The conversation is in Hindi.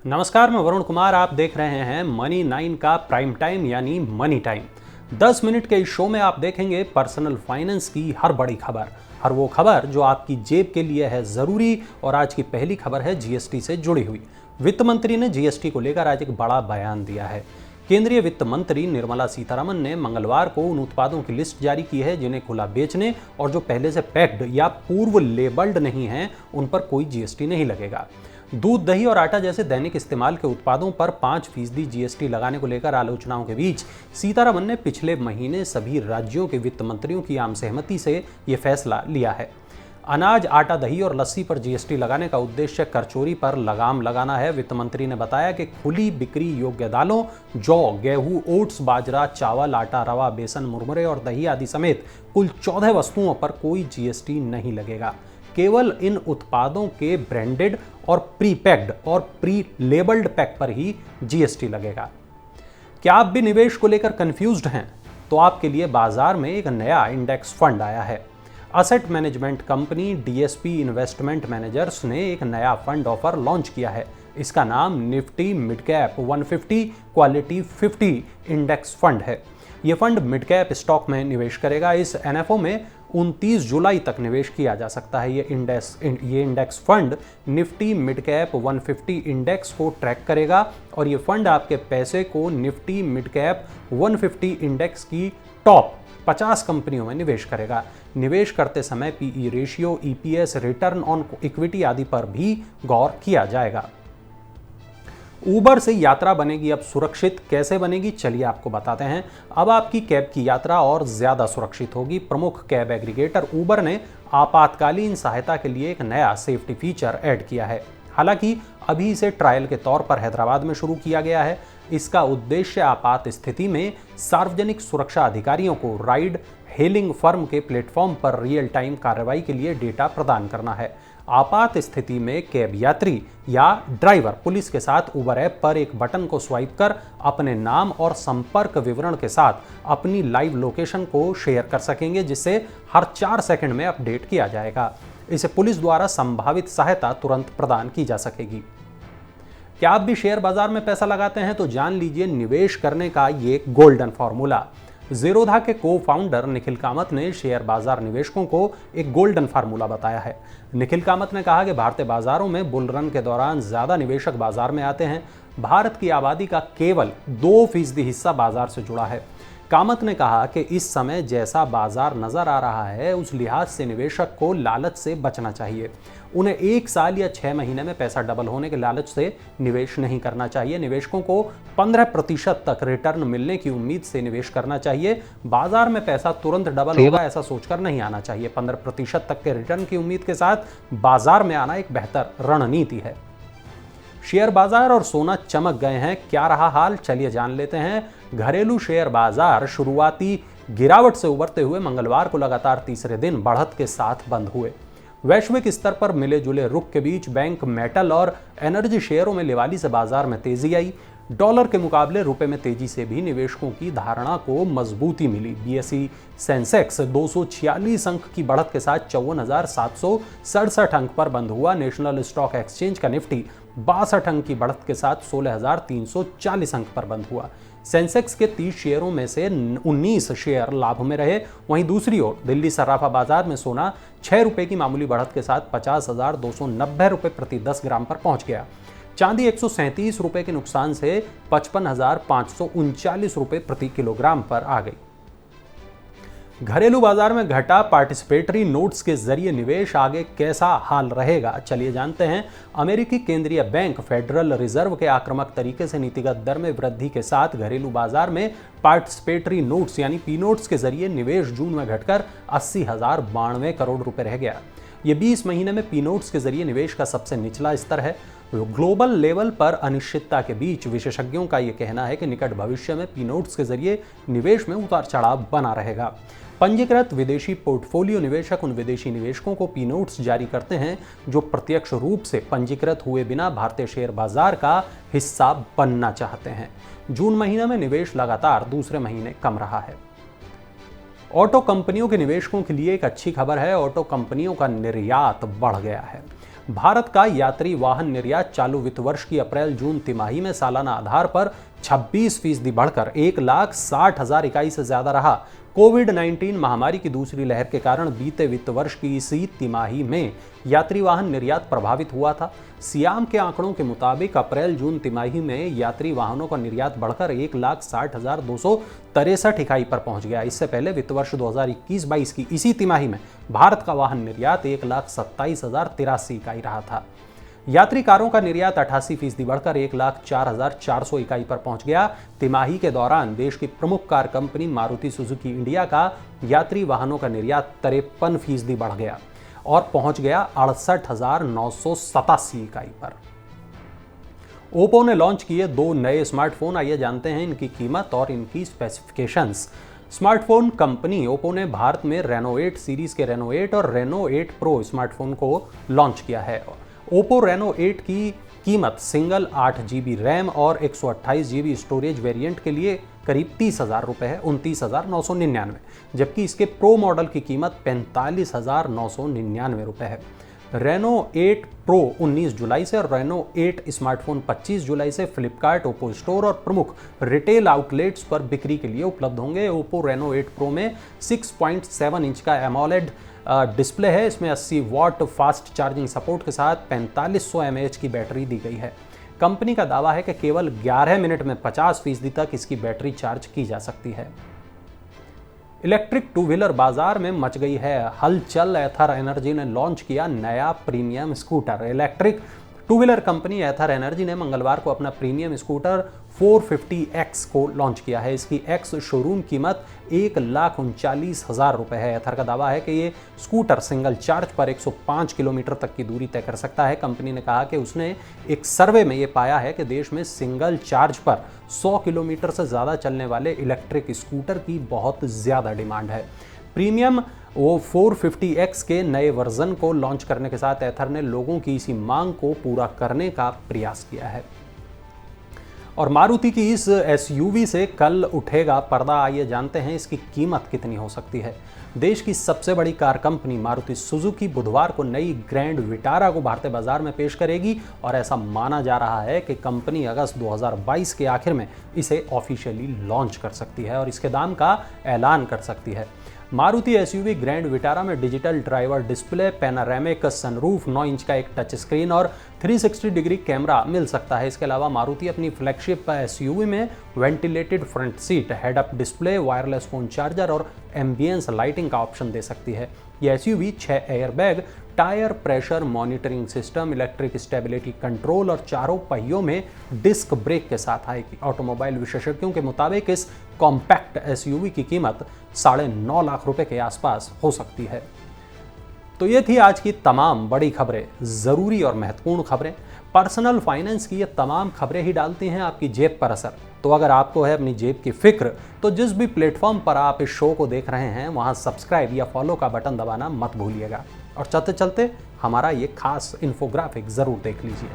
नमस्कार, मैं वरुण कुमार। आप देख रहे हैं मनी 9 का प्राइम टाइम यानी मनी टाइम। 10 मिनट के इस शो में आप देखेंगे पर्सनल फाइनेंस की हर बड़ी खबर, हर वो खबर जो आपकी जेब के लिए है जरूरी। और आज की पहली खबर है जीएसटी से जुड़ी हुई। वित्त मंत्री ने जीएसटी को लेकर आज एक बड़ा बयान दिया है। केंद्रीय वित्त मंत्री निर्मला सीतारमण ने मंगलवार को उन उत्पादों की लिस्ट जारी की है जिन्हें खुला बेचने और जो पहले से पैक्ड या पूर्व लेबल्ड नहीं हैं उन पर कोई जीएसटी नहीं लगेगा। दूध, दही और आटा जैसे दैनिक इस्तेमाल के उत्पादों पर 5% जीएसटी लगाने को लेकर आलोचनाओं के बीच सीतारमण ने पिछले महीने सभी राज्यों के वित्त मंत्रियों की आम सहमति से यह फैसला लिया है। अनाज, आटा, दही और लस्सी पर जीएसटी लगाने का उद्देश्य करचोरी पर लगाम लगाना है। वित्त मंत्री ने बताया कि खुली बिक्री योग्य दालों, जौ, गेहूं, ओट्स, बाजरा, चावल, आटा, रवा, बेसन, मुरमुरे और दही आदि समेत कुल 14 वस्तुओं पर कोई जीएसटी नहीं लगेगा। केवल इन उत्पादों के ब्रांडेड और प्री पैक्ड और प्री लेबल्ड पैक पर ही जीएसटी लगेगा। क्या आप भी निवेश को लेकर कंफ्यूज्ड हैं? तो आपके लिए बाजार में एक नया इंडेक्स फंड आया है। Asset management company DSP investment managers ने एक नया फंड ऑफर लॉन्च किया है। इसका नाम Nifty mid cap 150 quality 50 index fund है। यह फंड मिड कैप स्टॉक में निवेश करेगा। इस एनएफओ में 29 जुलाई तक निवेश किया जा सकता है। ये index fund Nifty mid cap 150 index को ट्रैक करेगा और ये फंड आपके पैसे को निफ्टी मिड कैप 150 इंडेक्स की टॉप 50 कंपनियों में निवेश करेगा। निवेश करते समय PE ratio, EPS, return on equity आदि पर भी गौर किया जाएगा। उबर से यात्रा बनेगी अब सुरक्षित। कैसे बनेगी, चलिए आपको बताते हैं। अब आपकी कैब की यात्रा और ज्यादा सुरक्षित होगी। प्रमुख कैब एग्रीगेटर उबर ने आपातकालीन सहायता के लिए एक नया सेफ्टी फीचर ऐड किया है। हालांकि अभी इसे ट्रायल के तौर पर हैदराबाद में शुरू किया गया है। इसका उद्देश्य आपात स्थिति में सार्वजनिक सुरक्षा अधिकारियों को राइड हेलिंग फर्म के प्लेटफॉर्म पर रियल टाइम कार्रवाई के लिए डेटा प्रदान करना है। आपात स्थिति में कैब यात्री या ड्राइवर पुलिस के साथ उबर ऐप पर एक बटन को स्वाइप कर अपने नाम और संपर्क विवरण के साथ अपनी लाइव लोकेशन को शेयर कर सकेंगे, जिससे हर 4 सेकंड में अपडेट किया जाएगा। इसे पुलिस द्वारा संभावित सहायता तुरंत प्रदान की जा सकेगी। क्या आप भी शेयर बाजार में पैसा लगाते हैं? तो जान लीजिए निवेश करने का ये गोल्डन फॉर्मूला। ज़ीरोधा के को फाउंडर निखिल कामत ने शेयर बाजार निवेशकों को एक गोल्डन फार्मूला बताया है। निखिल कामत ने कहा कि भारतीय बाजारों में बुल रन के दौरान ज्यादा निवेशक बाजार में आते हैं। भारत की आबादी का केवल 2% हिस्सा बाजार से जुड़ा है। कामत ने कहा कि इस समय जैसा बाजार नजर आ रहा है उस लिहाज से निवेशक को लालच से बचना चाहिए। उन्हें 1 साल या 6 महीने में पैसा डबल होने के लालच से निवेश नहीं करना चाहिए। निवेशकों को 15% तक रिटर्न मिलने की उम्मीद से निवेश करना चाहिए। बाजार में पैसा तुरंत डबल होगा ऐसा सोचकर नहीं आना चाहिए। 15% तक के रिटर्न की उम्मीद के साथ बाजार में आना एक बेहतर रणनीति है। शेयर बाजार और सोना चमक गए हैं। क्या रहा हाल, चलिए जान लेते हैं। घरेलू शेयर बाजार शुरुआती गिरावट से उबरते हुए मंगलवार को लगातार तीसरे दिन बढ़त के साथ बंद हुए। वैश्विक स्तर पर मिले जुले रुख के बीच बैंक, मेटल और एनर्जी शेयरों में लिवाली से बाजार में तेजी आई। डॉलर के मुकाबले रुपए में तेजी से भी निवेशकों की धारणा को मजबूती मिली। बीएसई सेंसेक्स 246 अंक की बढ़त के साथ 54,767 अंक पर बंद हुआ। नेशनल स्टॉक एक्सचेंज का निफ्टी 62 अंक की बढ़त के साथ 16,340 अंक पर बंद हुआ। सेंसेक्स के 30 शेयरों में से 19 शेयर लाभ में रहे। वहीं दूसरी ओर दिल्ली सर्राफा बाजार में सोना 6 रुपए की मामूली बढ़त के साथ 50,290 रुपए प्रति 10 ग्राम पर पहुंच गया। चांदी 137 रुपए के नुकसान से 55,539 रुपए प्रति किलोग्राम पर आ गई। घरेलू बाजार में घटा पार्टिसिपेटरी नोट्स के जरिए निवेश, आगे कैसा हाल रहेगा, चलिए जानते हैं। अमेरिकी केंद्रीय बैंक फेडरल रिजर्व के आक्रामक तरीके से नीतिगत दर में वृद्धि के साथ घरेलू बाजार में पार्टिसिपेटरी नोट्स यानी पी नोट्स के जरिए निवेश जून में घटकर 80,092 करोड़ रुपए रह गया। ये 20 महीने में पी नोट्स के जरिए निवेश का सबसे निचला स्तर है। ग्लोबल लेवल पर अनिश्चितता के बीच विशेषज्ञों का यह कहना है कि निकट भविष्य में पी नोट्स के जरिए निवेश में उतार चढ़ाव बना रहेगा। पंजीकृत विदेशी पोर्टफोलियो निवेशक उन विदेशी निवेशकों को पी नोट्स जारी करते हैं जो प्रत्यक्ष रूप से पंजीकृत हुए बिना भारतीय शेयर बाजार का हिस्सा बनना चाहते हैं। जून महीने में निवेश लगातार दूसरे महीने कम रहा है। ऑटो कंपनियों के निवेशकों के लिए एक अच्छी खबर है। ऑटो कंपनियों का निर्यात बढ़ गया है। भारत का यात्री वाहन निर्यात चालू वित्त वर्ष की अप्रैल जून तिमाही में सालाना आधार पर 26% बढ़कर 1,60,000 इकाई से ज्यादा रहा। कोविड-19 महामारी की दूसरी लहर के कारण बीते वित्त वर्ष की इसी तिमाही में यात्री वाहन निर्यात प्रभावित हुआ था। सियाम के आंकड़ों के मुताबिक अप्रैल जून तिमाही में यात्री वाहनों का निर्यात बढ़कर 1,60,263 इकाई पर पहुंच गया। इससे पहले वित्त वर्ष 2021-22 की इसी तिमाही में भारत का वाहन निर्यात 1,27,083 इकाई रहा था। यात्री कारों का निर्यात 88% बढ़कर 1,04,400 इकाई पर पहुंच गया। तिमाही के दौरान देश की प्रमुख car company Maruti Suzuki India का यात्री वाहनों का निर्यात 53% बढ़ गया और पहुंच गया 68,987 इकाई पर। ओप्पो ने लॉन्च किए 2 नए स्मार्टफोन, आइए जानते हैं इनकी कीमत और इनकी स्पेसिफिकेशंस। स्मार्टफोन कंपनी ओप्पो ने भारत में रेनो 8 सीरीज के रेनो 8 और रेनो 8 प्रो स्मार्टफोन को लॉन्च किया है। ओप्पो रेनो 8 की कीमत सिंगल 8GB रैम और 128GB स्टोरेज वेरिएंट के लिए करीब 30,000 रुपये है, 29,999, जबकि इसके प्रो मॉडल की कीमत 45,999 रुपये है। रेनो 8 प्रो 19 जुलाई से और रेनो 8 स्मार्टफोन 25 जुलाई से फ्लिपकार्ट, ओप्पो स्टोर और प्रमुख रिटेल आउटलेट्स पर बिक्री के लिए उपलब्ध होंगे। ओप्पो रेनो 8 प्रो में 6.7 इंच का एमोलेड डिस्प्ले है। इसमें 80 वॉट फास्ट चार्जिंग सपोर्ट के साथ 4500 mAh की बैटरी दी गई है। कंपनी का दावा है कि केवल 11 मिनट में 50% तक इसकी बैटरी चार्ज की जा सकती है। इलेक्ट्रिक टू व्हीलर बाजार में मच गई है हलचल। एथर एनर्जी ने लॉन्च किया नया premium scooter. Electric two wheeler company Ather Energy ने मंगलवार को अपना प्रीमियम स्कूटर 450X को लॉन्च किया है। इसकी एक्स शोरूम कीमत 1,39,000 रुपये है। एथर का दावा है कि ये स्कूटर सिंगल चार्ज पर 105 किलोमीटर तक की दूरी तय कर सकता है। कंपनी ने कहा कि उसने एक सर्वे में ये पाया है कि देश में सिंगल चार्ज पर 100 किलोमीटर से ज़्यादा चलने वाले इलेक्ट्रिक स्कूटर की बहुत ज़्यादा डिमांड है। प्रीमियम 450X के नए वर्जन को लॉन्च करने के साथ एथर ने लोगों की इसी मांग को पूरा करने का प्रयास किया है। और मारुति की इस SUV से कल उठेगा पर्दा, आइए जानते हैं इसकी कीमत कितनी हो सकती है। देश की सबसे बड़ी कार कंपनी मारुति सुजुकी बुधवार को नई ग्रैंड विटारा को भारतीय बाजार में पेश करेगी और ऐसा माना जा रहा है कि कंपनी अगस्त 2022 के आखिर में इसे ऑफिशियली लॉन्च कर सकती है और इसके दाम का ऐलान कर सकती है। मारुति SUV ग्रैंड विटारा में digital driver display, panoramic sunroof, 9 inch का एक टच स्क्रीन और 360 डिग्री कैमरा मिल सकता है। इसके अलावा मारुति अपनी फ्लैगशिप SUV में ventilated front seat, head up display, wireless phone charger और एम्बियंस लाइटिंग का ऑप्शन दे सकती है। यह SUV 6 airbag, tyre pressure monitoring system, electric stability control और चारों पहियों में डिस्क ब्रेक के साथ आएगी। ऑटोमोबाइल विशेषज्ञों के मुताबिक इस कॉम्पैक्ट SUV की कीमत 9.5 लाख रुपए के आसपास हो सकती है। तो ये थी आज की तमाम बड़ी खबरें, जरूरी और महत्वपूर्ण खबरें। पर्सनल फाइनेंस की ये तमाम खबरें ही डालती हैं आपकी जेब पर असर। तो अगर आपको है अपनी जेब की फिक्र, तो जिस भी प्लेटफॉर्म पर आप इस शो को देख रहे हैं वहां सब्सक्राइब या फॉलो का बटन दबाना मत भूलिएगा। और चलते चलते हमारा ये खास इन्फोग्राफिक जरूर देख लीजिए।